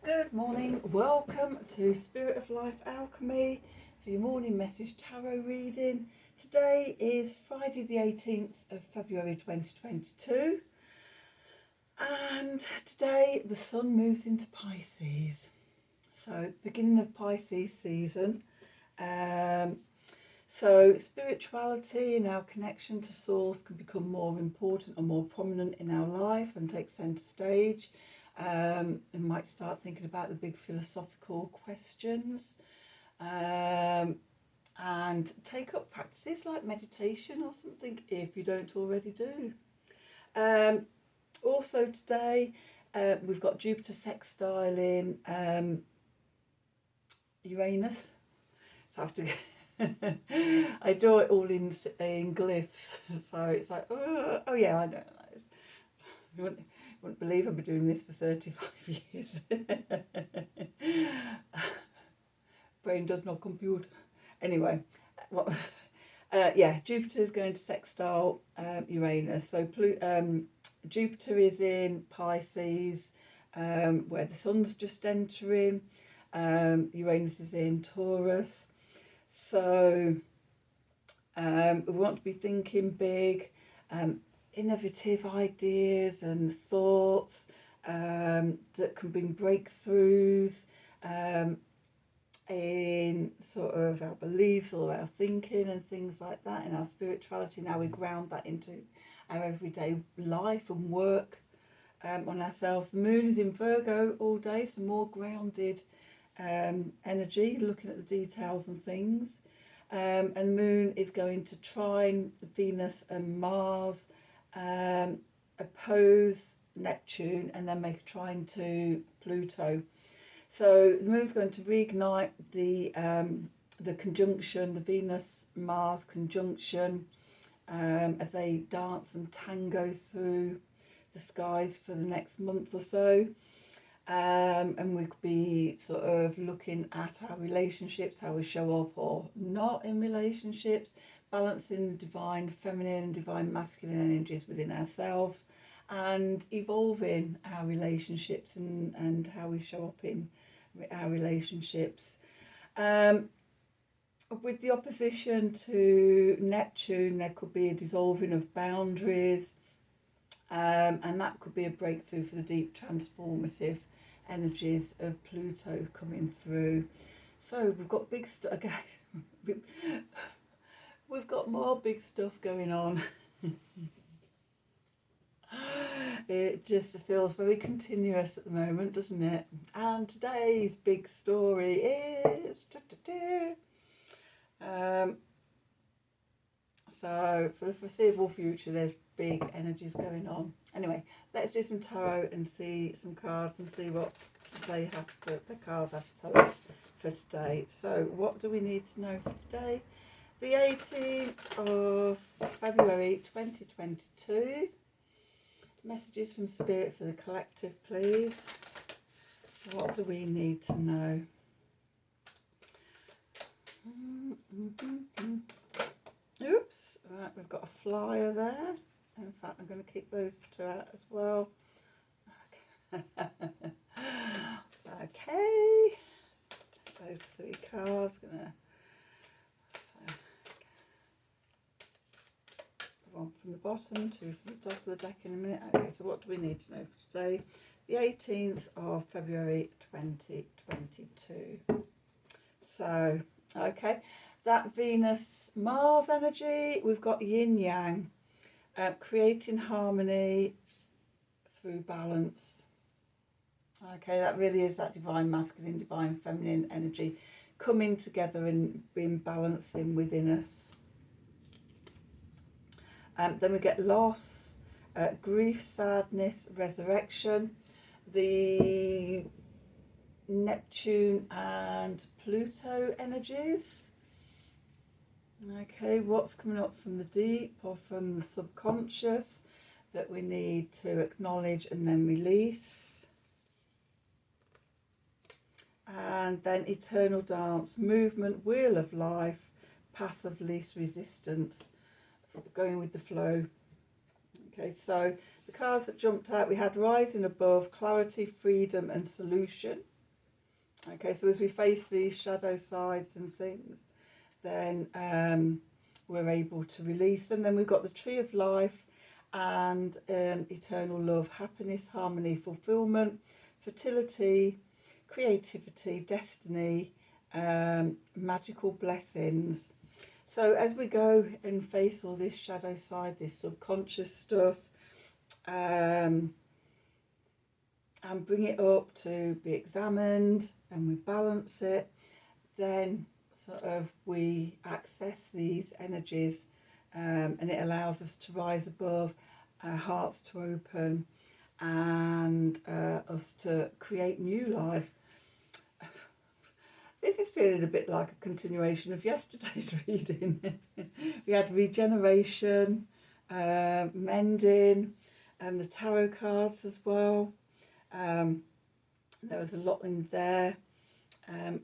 Good morning, welcome to Spirit of Life Alchemy for your morning message tarot reading. Today is Friday the 18th of February 2022 and today the sun moves into Pisces. So beginning of Pisces season. So spirituality and our connection to source can become more important and more prominent in our life and take centre stage. And might start thinking about the big philosophical questions and take up practices like meditation or something if you don't already do. Also today we've got Jupiter sextiling Uranus, so I have to I draw it all in glyphs, so it's like oh yeah, I know you wouldn't believe I've been doing this for 35 years. Brain does not compute. Anyway, Jupiter is going to sextile Uranus. So Jupiter is in Pisces, where the sun's just entering. Uranus is in Taurus. So we want to be thinking big, innovative ideas and thoughts that can bring breakthroughs in sort of our beliefs or our thinking and things like that, in our spirituality. Now we ground that into our everyday life and work on ourselves. The moon is in Virgo all day, so more grounded energy, looking at the details and things. And the moon is going to trine Venus and Mars, oppose Neptune, and then make a trine to Pluto. So the moon's going to reignite the conjunction, the Venus-Mars conjunction, as they dance and tango through the skies for the next month or so. And we could be sort of looking at our relationships, how we show up or not in relationships, balancing divine feminine and divine masculine energies within ourselves, and evolving our relationships and how we show up in our relationships. With the opposition to Neptune, there could be a dissolving of boundaries, and that could be a breakthrough for the deep transformative energies of Pluto coming through. So we've got big stuff again. We've got more big stuff going on. It just feels very continuous at the moment, doesn't it? And today's big story is so for the foreseeable future there's big energies going on. Anyway, let's do some tarot and see some cards and see what the cards have to tell us for today. So what do we need to know for today? The 18th of February 2022. Messages from Spirit for the collective, please. What do we need to know? Oops, right, we've got a flyer there. In fact, I'm going to keep those two out as well. Okay. Those three cards. One from the bottom, two from the top of the deck in a minute. Okay, so what do we need to know for today? The 18th of February 2022. So, okay, that Venus-Mars energy, we've got yin-yang, creating harmony through balance. Okay, that really is that divine masculine, divine feminine energy coming together and being balancing within us. Then we get loss, grief, sadness, resurrection. The Neptune and Pluto energies. Okay, what's coming up from the deep or from the subconscious that we need to acknowledge and then release. And then eternal dance, movement, wheel of life, path of least resistance, going with the flow. Okay, so the cards that jumped out, we had rising above, clarity, freedom and solution. Okay, so as we face these shadow sides and things, then we're able to release them. Then we've got the tree of life and eternal love, happiness, harmony, fulfillment, fertility, creativity, destiny, magical blessings. So as we go and face all this shadow side, this subconscious stuff, and bring it up to be examined, and we balance it, then sort of we access these energies, and it allows us to rise above, our hearts to open, and us to create new lives. This is feeling a bit like a continuation of yesterday's reading. We had regeneration, mending, and the tarot cards as well. There was a lot in there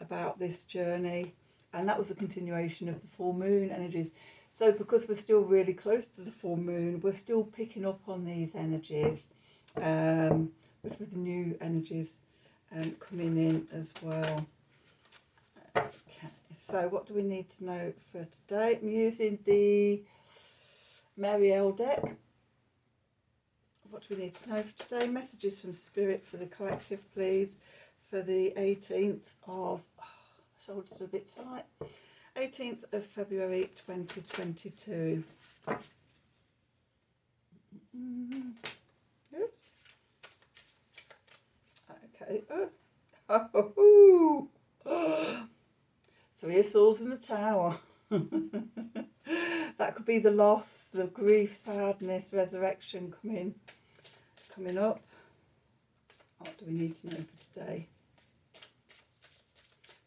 about this journey, and that was a continuation of the full moon energies. So because we're still really close to the full moon, we're still picking up on these energies, but with the new energies coming in as well. Okay, so what do we need to know for today? I'm using the Marielle deck. What do we need to know for today? Messages from Spirit for the collective, please, for the 18th of... the shoulders are a bit tight. 18th of February 2022. Good. Okay. Oh. Three of Swords in the Tower. That could be the loss, the grief, sadness, resurrection coming up. What do we need to know for today?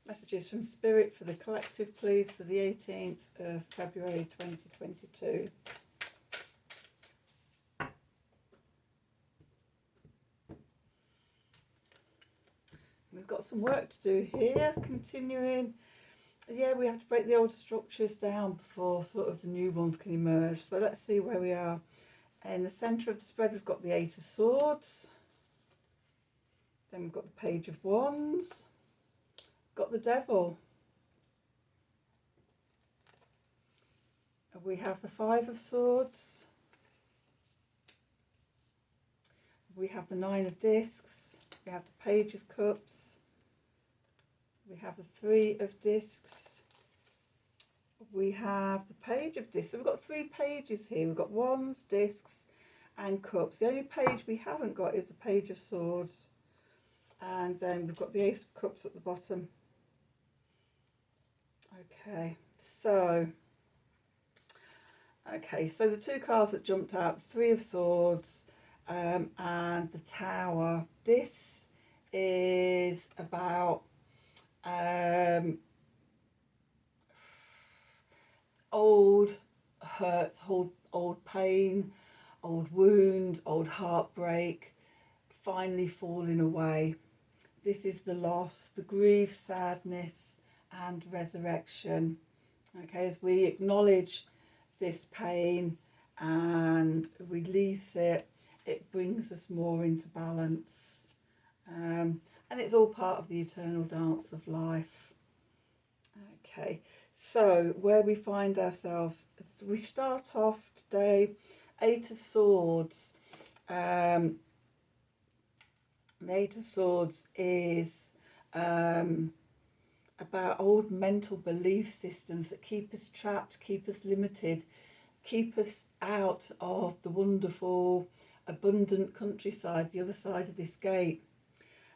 Messages from Spirit for the collective, please, for the 18th of February 2022. We've got some work to do here, continuing. Yeah, we have to break the old structures down before sort of the new ones can emerge. So let's see where we are. In the centre of the spread, we've got the Eight of Swords. Then we've got the Page of Wands. Got the Devil. We have the Five of Swords. We have the Nine of Discs. We have the Page of Cups. We have the Three of Discs. We have the Page of Discs. So we've got three pages here. We've got Wands, Discs and Cups. The only page we haven't got is the Page of Swords. And then we've got the Ace of Cups at the bottom. Okay, so the two cards that jumped out, the Three of Swords and the Tower. This is about old hurts, old pain, old wounds, old heartbreak, finally falling away. This is the loss, the grief, sadness and resurrection. Okay, as we acknowledge this pain and release it, it brings us more into balance. And it's all part of the eternal dance of life. Okay, so where we find ourselves, we start off today, Eight of Swords. The Eight of Swords is about old mental belief systems that keep us trapped, keep us limited, keep us out of the wonderful, abundant countryside, the other side of this gate.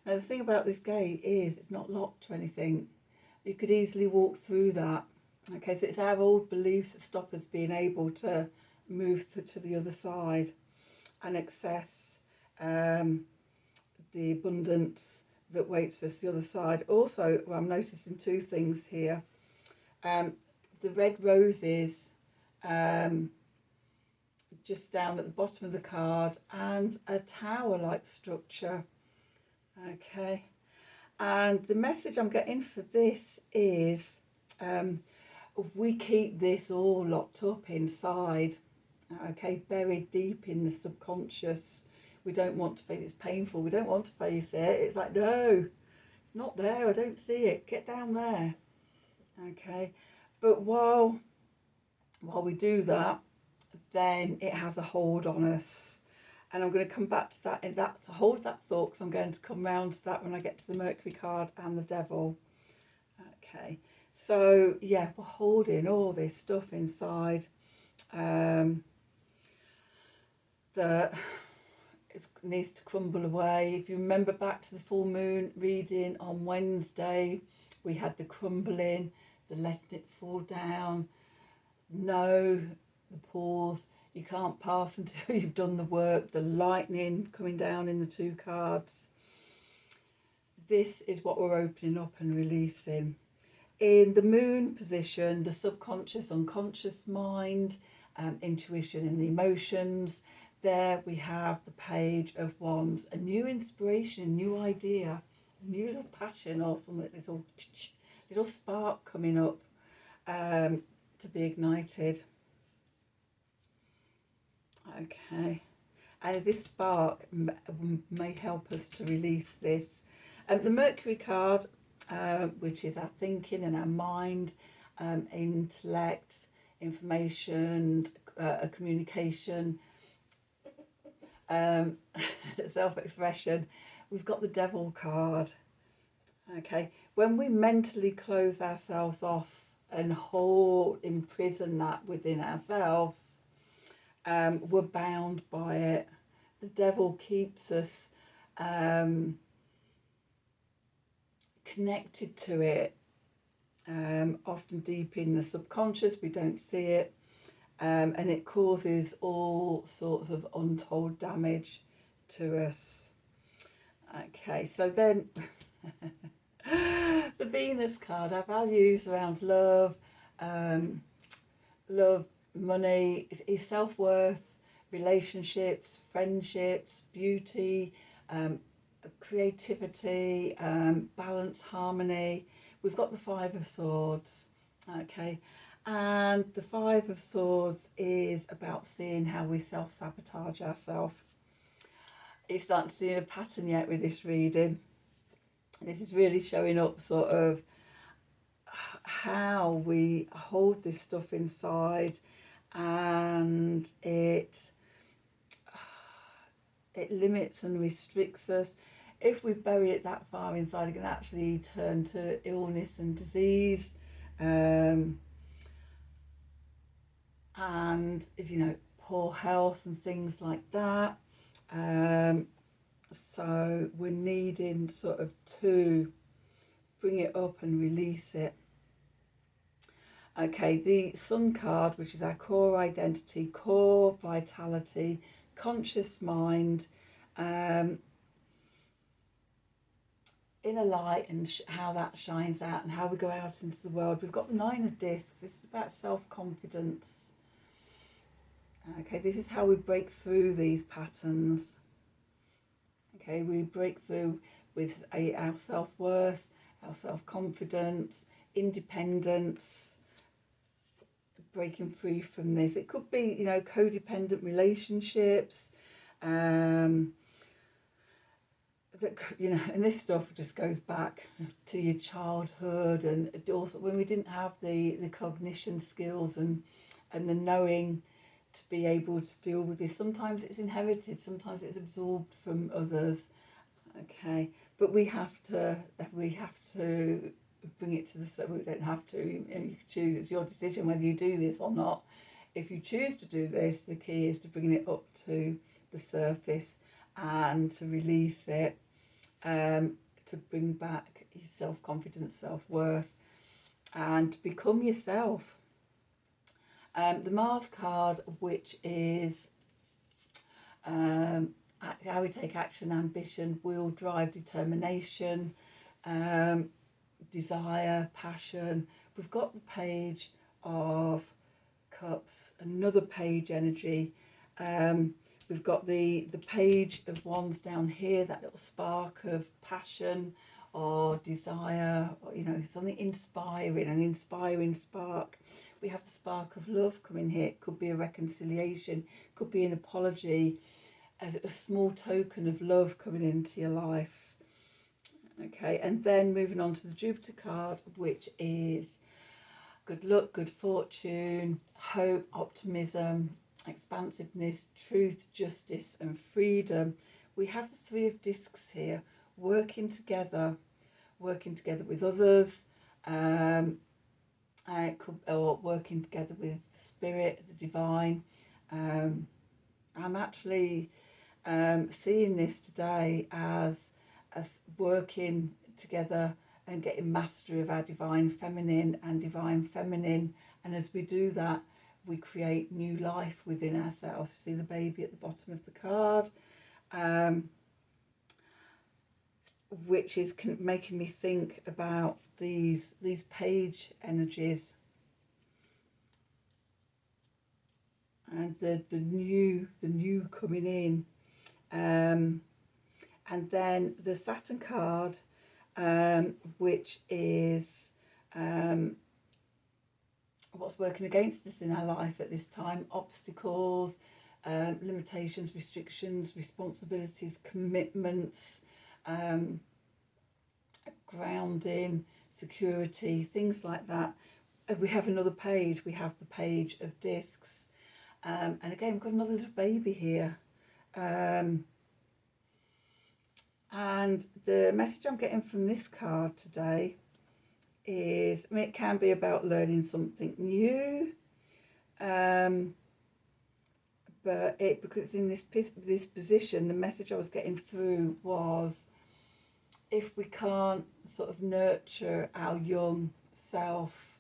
Now the thing about this gate is it's not locked to anything. You could easily walk through that. Okay, so it's our old beliefs that stop us being able to move to the other side and access the abundance that waits for us the other side. Also, well, I'm noticing two things here. The red roses just down at the bottom of the card, and a tower-like structure. Okay, and the message I'm getting for this is we keep this all locked up inside, okay, buried deep in the subconscious. We don't want to face it. It's painful. We don't want to face it. It's like, no, It's not there. I don't see it. Get down there. Okay. But while we do that, then it has a hold on us. And I'm going to come back to that, to hold that thought, because I'm going to come round to that when I get to the Mercury card and the Devil. Okay, so yeah, we're holding all this stuff inside that it needs to crumble away. If you remember back to the full moon reading on Wednesday, we had the crumbling, the letting it fall down, the pause. You can't pass until you've done the work, the lightning coming down in the two cards. This is what we're opening up and releasing. In the moon position, the subconscious, unconscious mind, intuition and the emotions, there we have the Page of Wands, a new inspiration, a new idea, a new little passion or something, little spark coming up to be ignited. Okay, and this spark may help us to release this. The Mercury card, which is our thinking and our mind, intellect, information, communication, self-expression. We've got the Devil card. Okay, when we mentally close ourselves off and imprison that within ourselves, we're bound by it. The Devil keeps us connected to it, often deep in the subconscious. We don't see it, and it causes all sorts of untold damage to us. Okay, so then the Venus card, our values around love, money, is self-worth, relationships, friendships, beauty, creativity, balance, harmony. We've got the Five of Swords. Okay, and the Five of Swords is about seeing how we self-sabotage ourselves. You're starting to see a pattern yet with this reading. This is really showing up sort of how we hold this stuff inside, and it limits and restricts us. If we bury it that far inside, it can actually turn to illness and disease, and poor health and things like that. So we're needing sort of to bring it up and release it. Okay, the Sun card, which is our core identity, core vitality, conscious mind, inner light, and how that shines out and how we go out into the world. We've got the Nine of Discs. This is about self-confidence. Okay, this is how we break through these patterns. Okay, we break through with our self-worth, our self-confidence, independence, breaking free from this. It could be, codependent relationships, and this stuff just goes back to your childhood, and also when we didn't have the cognition skills and the knowing to be able to deal with this. Sometimes it's inherited, sometimes it's absorbed from others. Okay, but we have to bring it to the. We don't have to. You can choose. It's your decision whether you do this or not. If you choose to do this, the key is to bring it up to the surface and to release it, to bring back your self-confidence, self-worth, and to become yourself. The Mars card, which is how we take action, ambition, will, drive, determination, desire, passion. We've got the Page of Cups, another page energy. We've got the Page of Wands down here, that little spark of passion or desire, or something inspiring, an inspiring spark. We have the spark of love coming here. It could be a reconciliation, could be an apology, a small token of love coming into your life. Okay, and then moving on to the Jupiter card, which is good luck, good fortune, hope, optimism, expansiveness, truth, justice, and freedom. We have the Three of Discs here, working together with others, or working together with the spirit, the divine. I'm actually seeing this today as working together and getting mastery of our divine feminine and divine feminine. And as we do that, we create new life within ourselves. You see the baby at the bottom of the card, which is making me think about these page energies and the new coming in, and then the Saturn card, which is what's working against us in our life at this time: obstacles, limitations, restrictions, responsibilities, commitments, grounding, security, things like that. We have another page. We have the Page of Discs, and again we've got another little baby here. And the message I'm getting from this card today is, I mean, it can be about learning something new, but because in this position, the message I was getting through was, if we can't sort of nurture our young self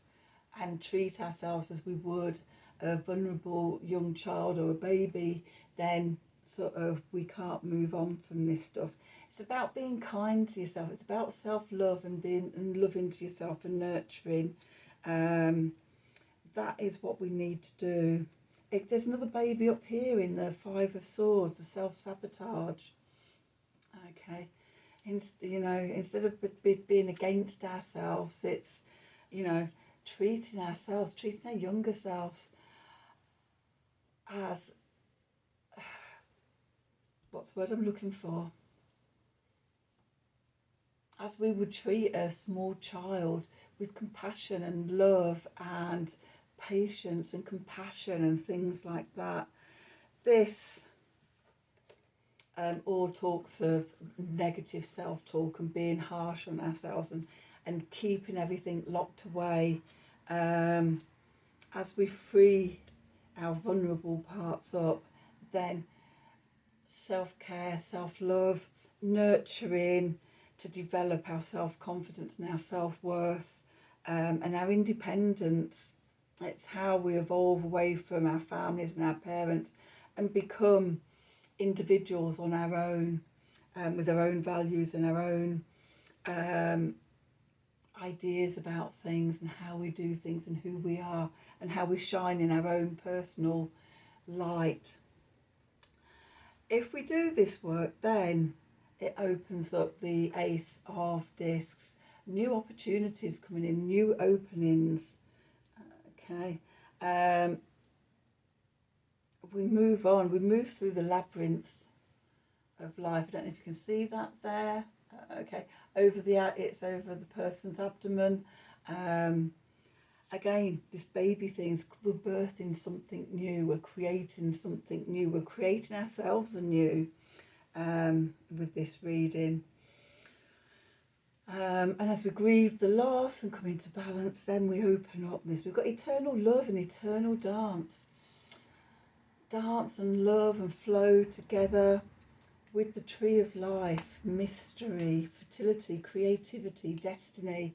and treat ourselves as we would a vulnerable young child or a baby, then sort of we can't move on from this stuff. It's about being kind to yourself. It's about self-love and being and loving to yourself and nurturing. That is what we need to do. There's another baby up here in the Five of Swords, the self-sabotage. Okay. Instead of being against ourselves, it's, treating ourselves, treating our younger selves as, what's the word I'm looking for? As we would treat a small child, with compassion and love and patience and compassion and things like that. This all talks of negative self-talk and being harsh on ourselves and keeping everything locked away. As we free our vulnerable parts up, then self-care, self-love, nurturing to develop our self-confidence and our self-worth, and our independence. It's how we evolve away from our families and our parents and become individuals on our own, with our own values and our own ideas about things and how we do things and who we are and how we shine in our own personal light. If we do this work, then it opens up the Ace of Discs, new opportunities coming in, new openings. Okay. We move on, we move through the labyrinth of life. I don't know if you can see that there. Okay, it's over the person's abdomen. Again, this baby thing, we're birthing something new, we're creating something new, we're creating ourselves anew with this reading. And as we grieve the loss and come into balance, then we open up this. We've got eternal love and eternal dance. Dance and love and flow together with the tree of life, mystery, fertility, creativity, destiny.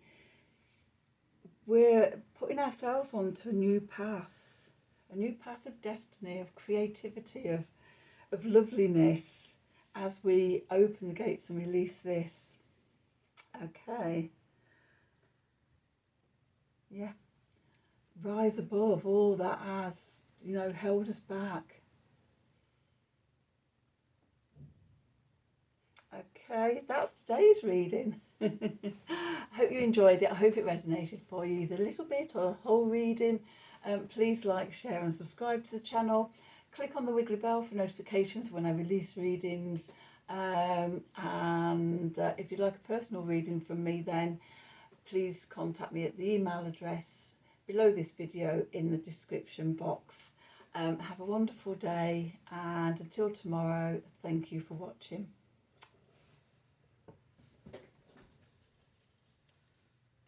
We're putting ourselves onto a new path of destiny, of creativity, of loveliness, as we open the gates and release this. Okay. Yeah. Rise above all that has, held us back. Okay, that's today's reading. I hope you enjoyed it. I hope it resonated for you, either a little bit or the whole reading. Please like, share and subscribe to the channel. Click on the wiggly bell for notifications when I release readings. And if you'd like a personal reading from me, then please contact me at the email address below this video in the description box. Have a wonderful day, and until tomorrow, thank you for watching.